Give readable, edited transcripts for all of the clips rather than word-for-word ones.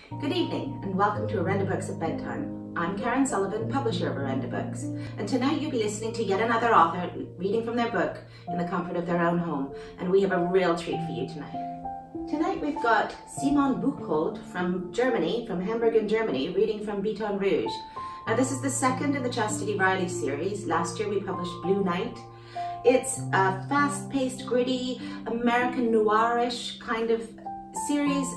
Good evening and welcome to Orenda Books at Bedtime. I'm Karen Sullivan, publisher of Orenda Books, and tonight you'll be listening to yet another author reading from their book in the comfort of their own home, and we have a real treat for you tonight. Tonight we've got Simone Buchholz from Germany, from Hamburg in Germany, reading from Bedtime. Now this is the second in the Chastity Riley series. Last year we published Blue Night. It's a fast-paced, gritty, American noirish kind of series,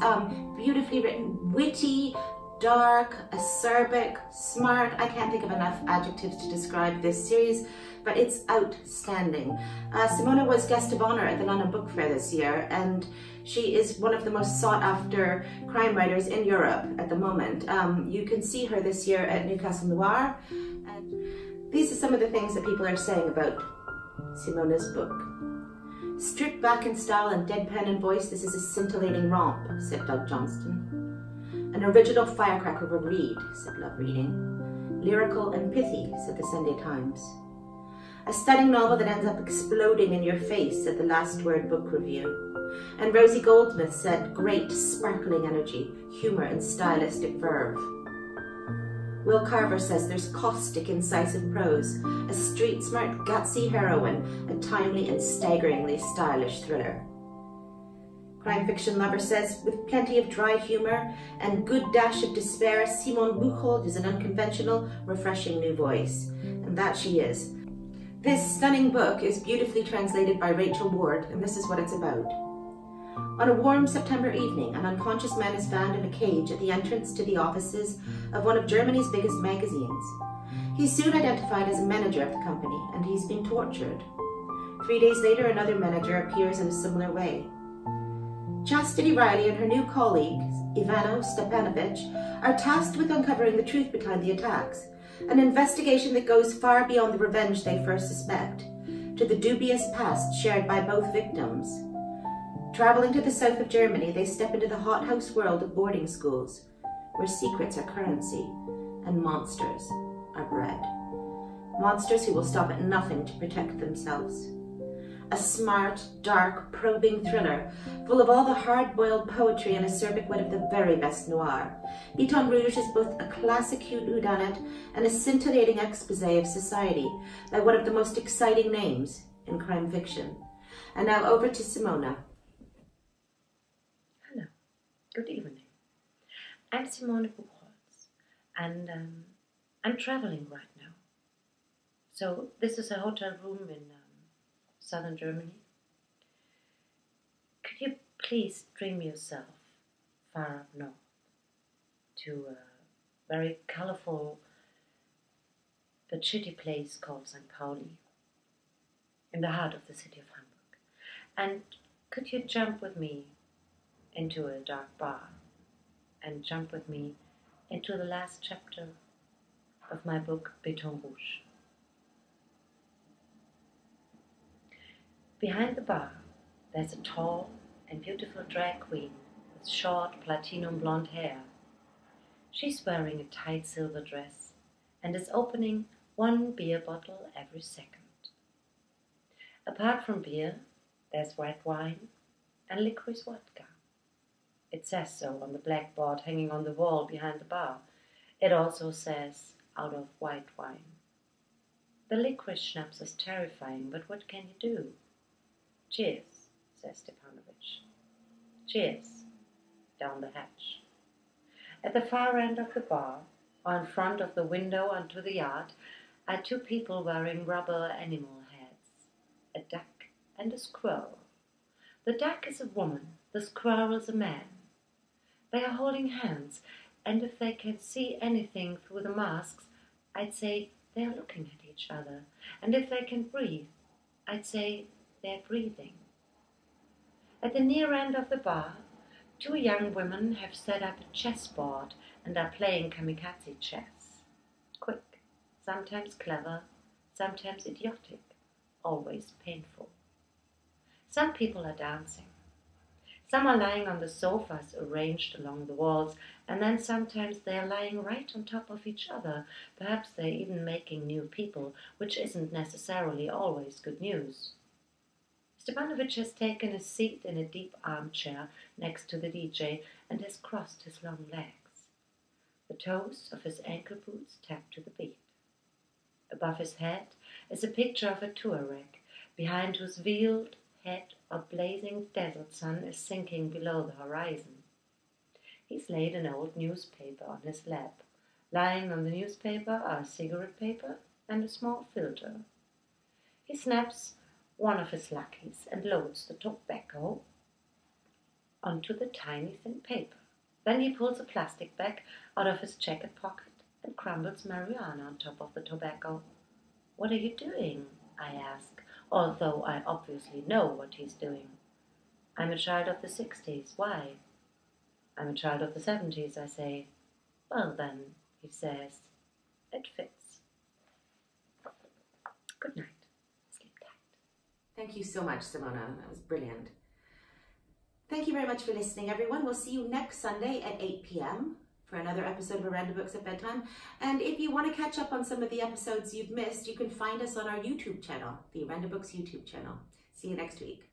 beautifully written, witty, dark, acerbic, smart. I can't think of enough adjectives to describe this series, but it's outstanding. Simona was guest of honor at the London Book Fair this year, and she is one of the most sought-after crime writers in Europe at the moment. You can see her this year at Newcastle Noir, and these are some of the things that people are saying about Simona's book. Stripped back in style and deadpan in voice, this is a scintillating romp, said Doug Johnston. An original firecracker of a read, said Love Reading. Lyrical and pithy, said the Sunday Times. A stunning novel that ends up exploding in your face, said the Last Word Book Review. And Rosie Goldsmith said, great, sparkling energy, humour and stylistic verve. Will Carver says there's caustic, incisive prose, a street-smart, gutsy heroine, a timely and staggeringly stylish thriller. Crime Fiction Lover says, with plenty of dry humour and good dash of despair, Simone Buchholz is an unconventional, refreshing new voice. And that she is. This stunning book is beautifully translated by Rachel Ward, and this is what it's about. On a warm September evening, an unconscious man is found in a cage at the entrance to the offices of one of Germany's biggest magazines. He's soon identified as a manager of the company, and he's been tortured. 3 days later, another manager appears in a similar way. Chastity Riley and her new colleague, Ivano Stepanovich, are tasked with uncovering the truth behind the attacks, an investigation that goes far beyond the revenge they first suspect, to the dubious past shared by both victims. Traveling to the south of Germany, they step into the hothouse world of boarding schools, where secrets are currency and monsters are bred. Monsters who will stop at nothing to protect themselves. A smart, dark, probing thriller, full of all the hard-boiled poetry and acerbic wit of the very best noir. Bedtime is both a classic whodunit and a scintillating expose of society, like one of the most exciting names in crime fiction. And now over to Simona. Hello, good evening. I'm Simone Buchholz, and I'm traveling right now. So this is a hotel room in southern Germany. Could you please stream yourself far up north to a very colorful but shitty place called St. Pauli, in the heart of the city of Hamburg? And could you jump with me into a dark bar and jump with me into the last chapter of my book Bedtime. Behind the bar there's a tall and beautiful drag queen with short platinum blonde hair. She's wearing a tight silver dress and is opening one beer bottle every second. Apart from beer, there's white wine and licorice vodka. It says so on the blackboard hanging on the wall behind the bar. It also says, out of white wine. The licorice schnapps is terrifying, but what can you do? Cheers, says Stepanovich. Cheers, down the hatch. At the far end of the bar, or in front of the window onto the yard, are two people wearing rubber animal heads, a duck and a squirrel. The duck is a woman, the squirrel is a man. They are holding hands, and if they can see anything through the masks, I'd say they are looking at each other, and if they can breathe, I'd say they're breathing. At the near end of the bar, two young women have set up a chessboard and are playing kamikaze chess. Quick, sometimes clever, sometimes idiotic, always painful. Some people are dancing. Some are lying on the sofas arranged along the walls, and then sometimes they are lying right on top of each other. Perhaps they're even making new people, which isn't necessarily always good news. Stepanovic has taken a seat in a deep armchair next to the DJ and has crossed his long legs. The toes of his ankle boots tap to the beat. Above his head is a picture of a Tuareg, behind whose veiled head a blazing desert sun is sinking below the horizon. He's laid an old newspaper on his lap. Lying on the newspaper are a cigarette paper and a small filter. He snaps one of his luckies and loads the tobacco onto the tiny thin paper. Then he pulls a plastic bag out of his jacket pocket and crumbles marijuana on top of the tobacco. "What are you doing?" I ask, although I obviously know what he's doing. "I'm a child of the 60s. Why?" "I'm a child of the 70s, I say. "Well then," he says, "it fits." Good night. Sleep tight. Thank you so much, Simona. That was brilliant. Thank you very much for listening, everyone. We'll see you next Sunday at 8 p.m. for another episode of Orenda Books at Bedtime. And if you want to catch up on some of the episodes you've missed, you can find us on our YouTube channel, the Orenda Books YouTube channel. See you next week.